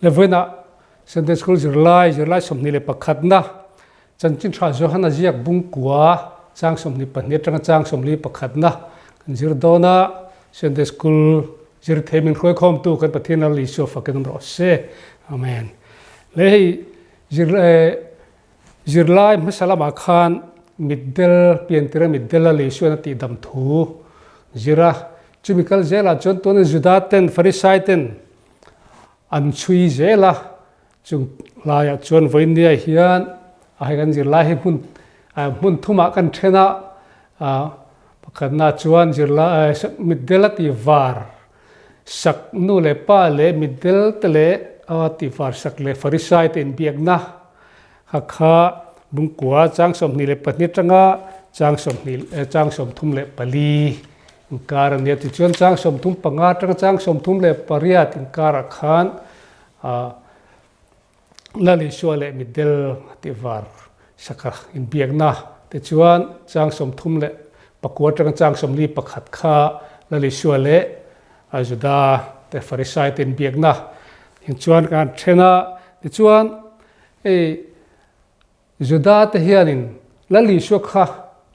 levena Sunday school zirlai somni le pakhatna chanchin tha zo hana ziak bungkua chang somni pahne tanga chang somli pakhatna kan zir dona Sunday school zir themin khoi khom tu kan pathina li so fakan ro se amen le zirlai masalama khan middel pientira middel li so na ti dam thu zira chemical zela chon ton judaten farisaiten an chui zela chung laya chon voinia hian ai kan zirlai mun thuma kan thena pakhatna chuan zirlai middel ti var sak nu le pa le middel tele ti var sak le farisaiten biakna hakha bungkua chang somni le patni tanga chang som thum le pali inkar ne ti chuan chang som thum panga tanga chang som thum le pariat inkar khan lali shuale middel ti var saka in biakna ti chuan chang som thum le pakua tanga chang som li pakhat kha lali shuale ajuda te farisai tin biakna in chuan kan thena ti chuan juda te hianin lali shokha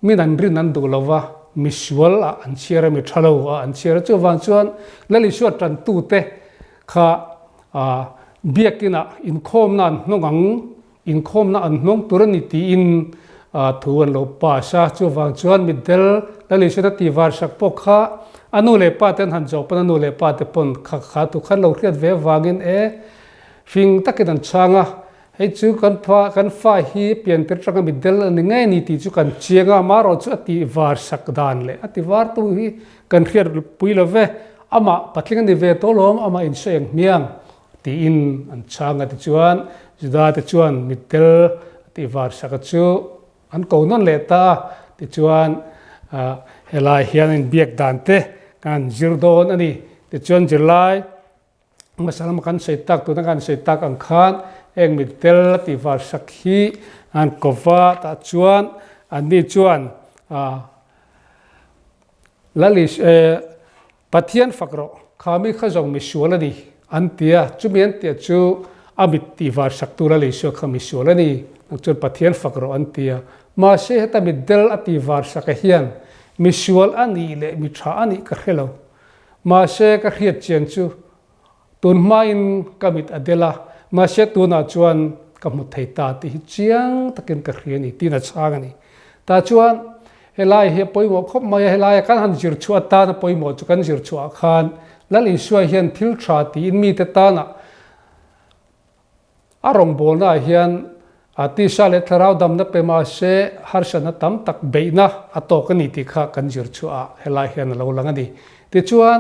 minan rin nan du lova misual an chiara mi thalo an chiara chu wan chuan lali shot tan tu te kha biakina in khom nan nongang in khom na an nong turani ti in thuan lo pa sha chu wan chuan middel lali shota ti var sak pokha anu le pa ten han jok pan anu le pa te pon kha tu khan lo khiat ve wangin fing takidan changa hei chu kan fa hi pian ter tanga middel ni ngai ni ti chu kan chianga maro chu ati var sak dan le ati var tu hi kan khiar pui lo ve ama patling ni ve to lom ama in seng miang ti in an changa ti chuan juda ti chuan middel ti var sak chu an ko non le ta ti chuan helai hian in biak dan te kan zirdon ani ti chuan zirlai masalam kan seitak tu kan seitak ang khan eng middel ti var sakhi an kova ta chuan ani chuan lalish pathian fakro khami khajong mi shualani antia chumian tia chu amit ti var saktura le sho khami shualani chun pathian fakro antia ma se heta middel ati var sakahian mi shual ani le mi tha ani ka khelo ma se ka khiat chen chu tun ma in kamit adela ma se tu na chuan kamu thei ta ti chiang takin ka khriani ti na changani ta chuan helai he poimo khop ma helai kan han jir chu ta na poimo chu kan jir chu khan lali shua hian thil tha ti in mi te ta na arong bol na hian ati sale tharau dam na pe ma se harshana tam tak beina atokani ti kha kan jir chu helai hian lo langani ti chuan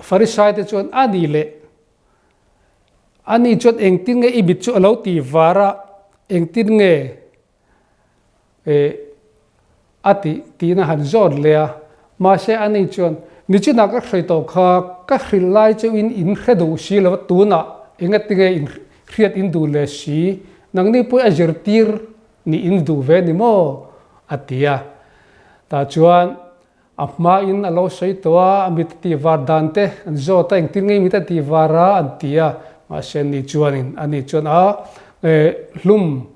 farisai te chuan ani le ani chot engtin nge ibit chu alo ti vara engtin nge ati tina han zon lea ma se ani chon ni china ka threi to kha ka khrilai chu in khredu si lo tuna engati nge in khriat in du le si nangni pu azirtir ni in du ve ni mo atia ta chuan apma in alo sei towa amit ti var dante an zo ta engtin nge mi ta ti vara antia ma sen ni chuanin ani chuan hlum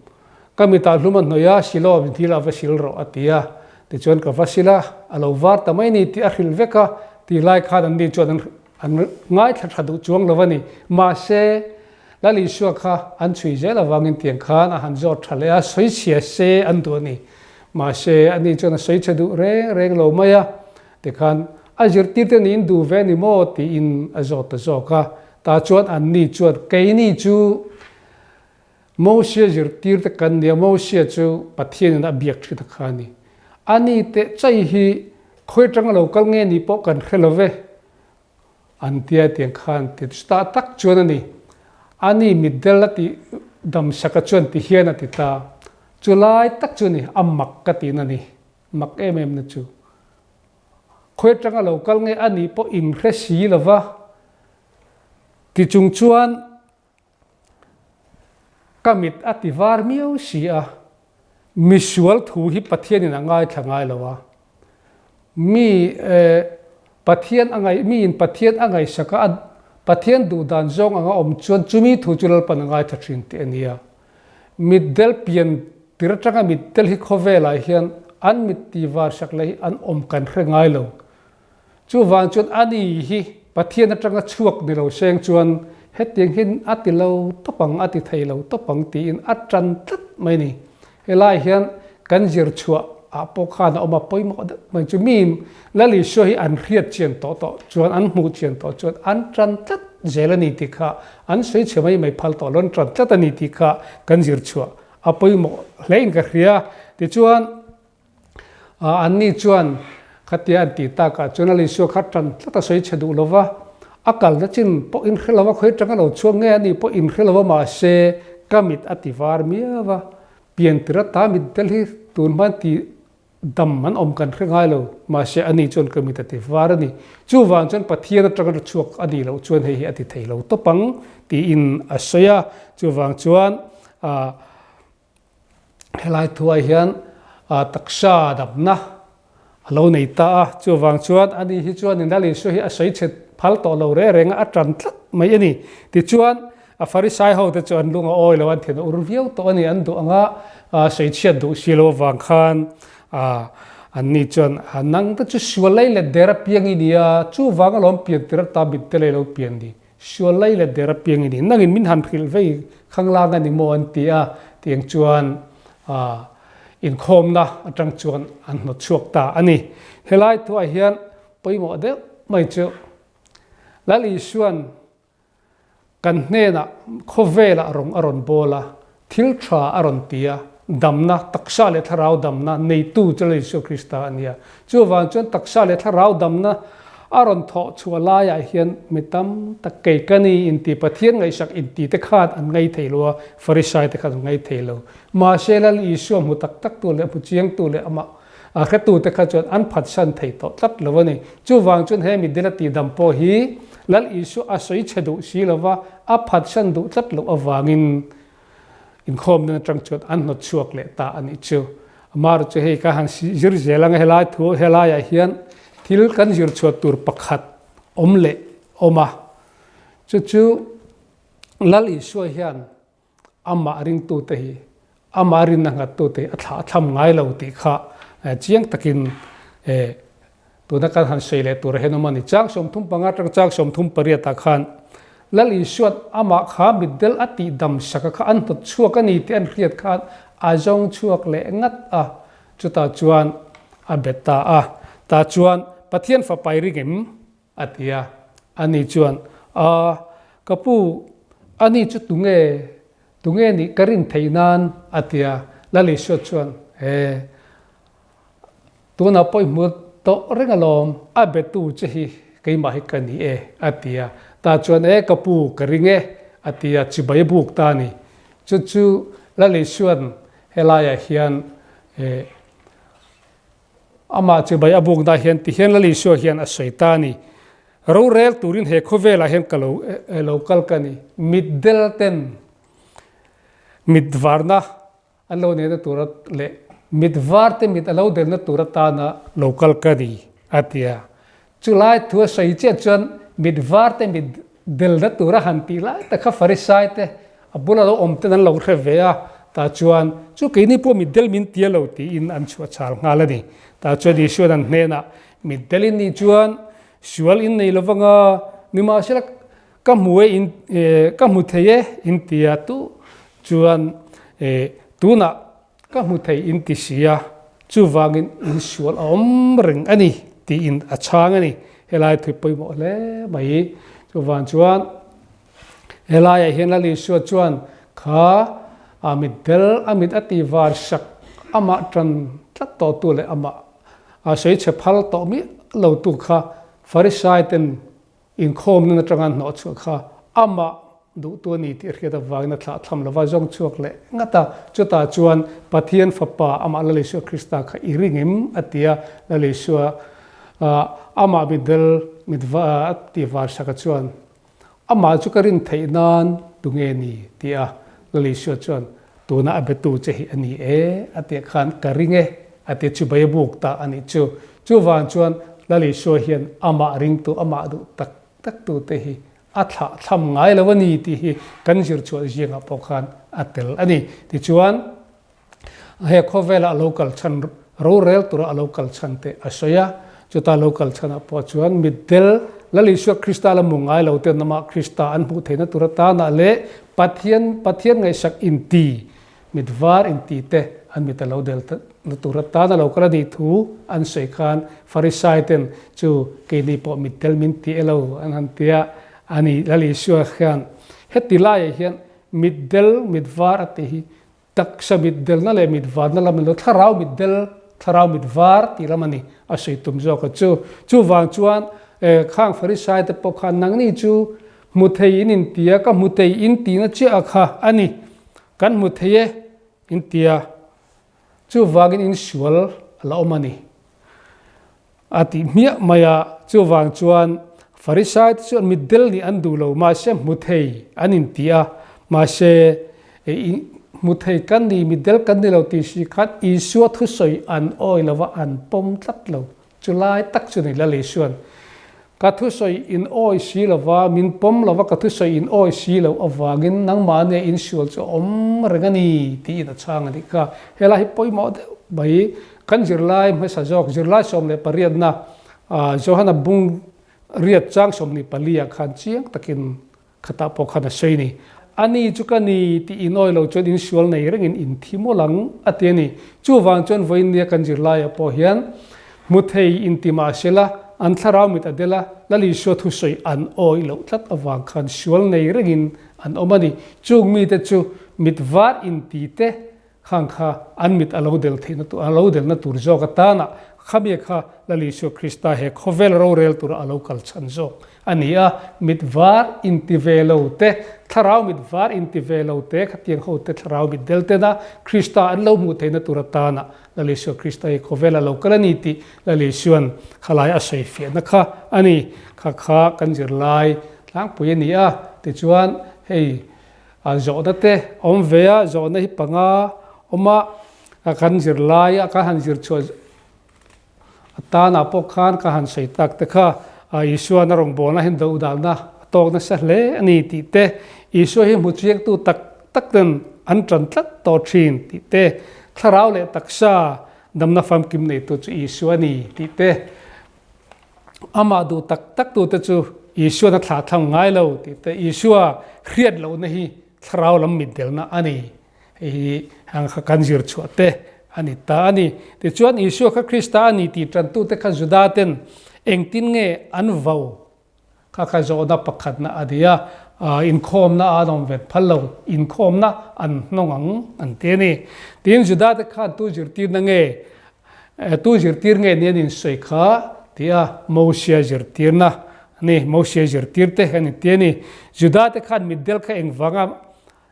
kamita hluman noya silo thila vasil ro atia ti chuan ka vasila alo var tamai ni ti akhil veka ti lai khan an ni chuan an ngai thadu chuang lovani ma se lali shuak kha an chui zela wangin tiang khan a han zo thale a soi chia se an tu ni ma se ani chuan soi chadu reng lo maya ti khan ajir ti te ni du ve ni mo ti in azot ta zo ka ta chuan an ni chuan kei ni chu mo sia jir tir te kan dia mo sia chu pathian na biak thi ta khani ani te chai hi khoi tang lo kal nge ni po kan khelove an tia tiang khan ti sta tak chuan ani ani middel ti dam saka chuan ti hian ati ta chulai tak chu ni amak ka ti na ni mak em na chu khoi tang lo kal nge ani po in khe si lova ti chung chuan kamit ati var miu sia misual thu hi pathian in angai thangai lawa mi pathian angai mi in pathian angai saka pathian du dan zong anga om chuan chumi thu chulal panangai thachin te ania middel pian tiratanga middel hi khovela hian an mitti war saklai an om kan hrengai lo chu wang chuan ani hi pathian atanga chuak ni lo seng chuan hetiang hin atilo topang ati thailo topang ti in atran tat mai ni helai hian kan zir chua apo khana oma poimo mai chu min lali sho hi an riat chen to chuan an mu chen to chuan an tran tat zelani ti kha an sei chemai mai phal to lon tran tat ani ti kha kan zir chua apoimo hlein ka hria ti chuan an ni chuan khatia ti ta ka chuan ali sho kha tran tat sei chedu lova akal na chin po in khelawa khoi tanga lo chuang nge ani po in khelawa ma se kamit ativar miawa pian tira ta mit tel hi tun man ti dam man om kan hrengai lo ma se ani chon kamit ativar ani chu wang chon pathian atanga chuak ani lo chuan hei ati thei lo to pang ti in asaya chu wang chuan helai thuai hian taksha dabna alo nei ta chu wang chuan ani hi chuan in dali so hi asai chet phal to lo re renga atran tlat mai ani ti chuan a farisai ho te chuan lunga oi lawan then urviau to ani an du anga sei chiat du silo wang khan an ni chuan nang ta chu sualai le dera piang inia chu wang alom pian tira ta bit tele lo pian di sualai le dera piang ini nangin min han khil vei khanglang ani mo an tia tiang chuan in khom na atang chuan an no chuak ta ani helai tu a hian poimo de mai chu lali suan kan hne na khovela rong aron bola thil tha aron tia damna taksa le tharau damna nei tu chale Jesu Krista ania chu wang chuan taksa le tharau damna aron tho chuala ya hian mitam takai kani inti pathian ngai sak inti te khat an ngai theilo farisai te khat ngai theilo ma selal isu mu tak tak tu le pu chiang tu le ama a khatu te kha chuan an phat san thei to tlat lawani chu wang chuan he mi dilati dam po hi lal isu a soi chedu silawa a phat san du tlat lo awangin in khom na tang chuan an no chuak le ta ani chu amar chu he ka han zir zelang helai thu helai ya hian thil kan zir chuat tur pakhat omle oma chu lal isu hian ama ring tu te hi ama rin na ngat tu te atha tham ngai lo ti kha chiang takin tuna kan han seile tur henomani chang som thum panga chang som thum pariata khan lal isuat ama kha middel ati dam saka kha an to chuak ani te an riat khan ajong chuak le ngat a chuta chuan a beta a ta chuan pathian fa pairingem atia ani chuan kapu ani chu tunge ni karin theinan atia lal isuat chuan tuna poi mu to rengalom a betu chehi keima hi kani atia ta chuan kapu karinge atia chibai buk ta ni chu lali suan helaya hian ama chibai abuk da hian ti hian lali suan hian a shaitani ro rel turin he khovela hian kalo local kani middel ten midvarna alo ne da turat le midvarte mid alo del na turata na local kani atia chulai thua sai che chuan midvarte mid del na tura hanti la ta kha farisai te abula lo om te nan lo revea ta chuan chu keini po middel min tia lo ti in an chua chal ngalani ta chu di shu dan hne na middel in ni chuan sual in nei lovanga nima selak ka muwe in ka mu theye in tia tu chuan tuna ka mu thei in ti sia chu wangin in sual om ring ani ti in achang ani helai thui poi mo le mai chu wan chuan helai hian la li shu chuan kha amidel amit ati war sak ama tran tlat to tu le ama a sei che phal to mi lo tu kha farisai ten in khom na trangan no chu kha ama du tu ni ti khia da wang na thla tham lawa jong chuak le ngata chuta chuan pathian fapa ama la li shu Krista kha iringim atia la li shu ama bidel midwa ati war sak chuan ama chu karin theinan tunge ni tia lali shu chuan tuna abetu chehi ani ate khan karinge ate chu bayabuk ta ani chu wan chuan lali shu hian ama ring tu ama du tak tak tu te hi a thla thlam ngai lawani ti hi kan zir chu jinga pokhan atel ani ti chuan he khovela local chan rural tura local chan te asoya chuta local chana po chuan middel lali swa krista la mungai lo te nama krista an hu theina tura ta na le pathian ngai sak inti midwar inti te an mitalo del tura ta na local di thu an sei khan farisai ten chu ke ni po middel min ti elo an hantia ani lali swa khan hetilai hian middel midwar ate hi taksha middel na le midwar na lam lo tharau midwar ti lamani asei tum zo ka chu wang chuan khang farisai te pokhan nang ni chu muthei in tia ka muthei in ti na chi akha ani kan muthei in tia chu wangin in sual la omani ati mia maya chu wang chuan farisai chu middel ni an du lo ma se muthei anin tia ma se muthei kan ni middel kan ni lo ti si khat isu thu soi an oi lawa an pom tlat lo chulai tak chu ni la le suan ka thu soi in oi si lawa min pom lawa ka thu soi in oi si lo awangin nang ma ne in sual chu om rengani ti na chang ani ka hela hi poi mo bai kan zirlai ma sa jok zirlai som le pariat na johana bung riat chang som ni palia khan chiang takin khata po khana sei ni ani chukani ti inoi lo chon in sual nei rengin in thimo lang ateni chu wang chon voin nia kan zirlai po hian muthei intima sela an tharau mit adela lali sho thu soi an oi lo tlat awang khan sual nei rengin an omani chung mi te chu mitwar in ti te khang kha an mit alo del theina tu alo del na tur zo ka ta na khamia kha lali sho krista he khovel ro rel tur alo kal chan zo ania mitwar in ti velo te tharau mitwar in ti velo te khatiang ho te tharau mit del te na krista an lo mu theina tur ta na lali sho krista he khovel alo kalani ti lali shuan khalai a sei fe na kha ani kha kan jir lai lang pu ni a ti chuan hei a zo da te om vea zo na hi panga oma kan jir lai a ka han jir chu ta na po khan ka han sei tak te kha isua na rong bona hin do dal na tok na sa hle ani ti te isu hi mu chiek tu tak ten an tran tlat to thin ti te tharau le taksa damna fam kim nei tu chu isu ani ti te ama du tak tu te chu isu na thla thang ngai lo ti te isu khriat lo na hi tharau lam mit del na ani hi hang kha kan jir chu te ani ta ani ti chuan isu kha krista ani ti tran tu te kha juda ten engtin nge an vau kha zo na pakhat na adia in khom na adom vet phalo in khom na an nongang an te ni tin juda te kha tu jir tir na nge tu jir tir nge ne in soi kha tia mosia jir tir na ni mosia jir tir te ani te ni juda te khan middel kha engwanga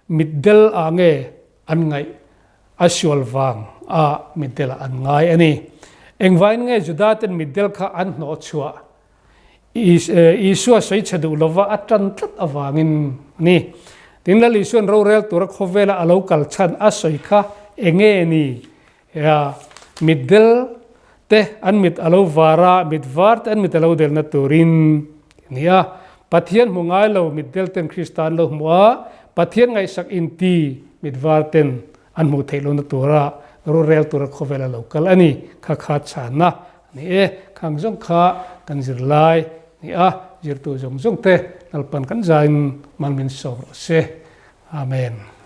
middel ange an ngai asual wang middel an ngai ani engwain nge juda ten middel kha an no chua isua sei chadu lova atran tlat awangin ni tinla li suan ro rel tur khovela alo kal chan a soi kha enge ni ya middel te an mit alo wara midwar an mit alo del na turin nia pathian mungai lo middel ten kristan lo mua pathian ngai sak inti midwar ten an mu thelo na tura ro rel tur khovela lo kal ani kha chana ni khang jong kha kan zir lai ni zir tu jong te nalpan kan zain malmin so se amen